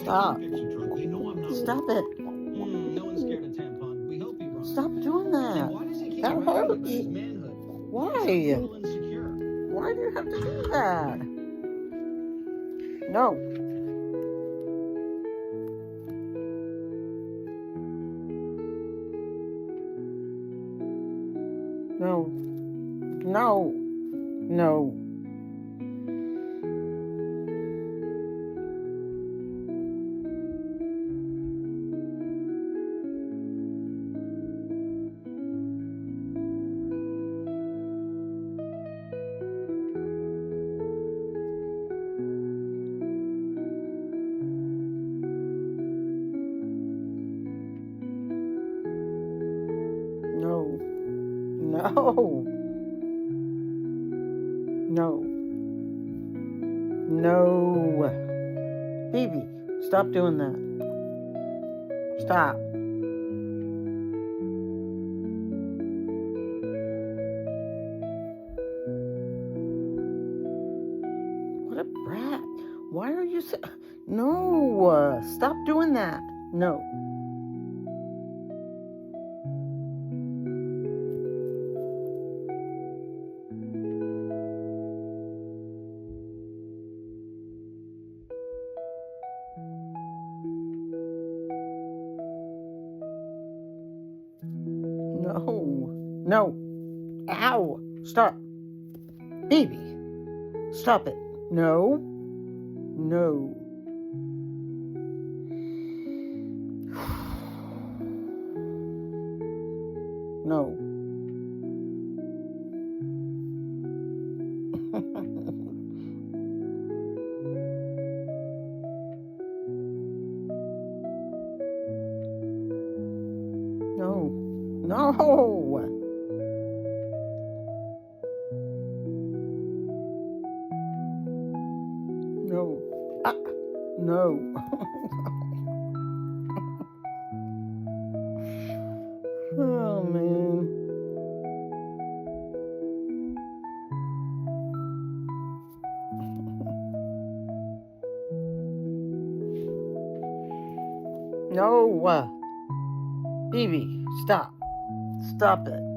Stop. Stop it. No one's scared of tampon. We hope he runs. Stop doing that. Why does he keep That bragging about hurts. his manhood? Why? He's a little insecure. Why do you have to do that? No. No. No. No. No. No. No. No. Phoebe, stop doing that. Stop. What a brat. Why are you so... No. Stop doing that. No. No. No. Ow. Stop. Baby. Stop it. No. No. No. No. No. No. Ah. No. Oh, man. No. Phoebe, stop. Stop it.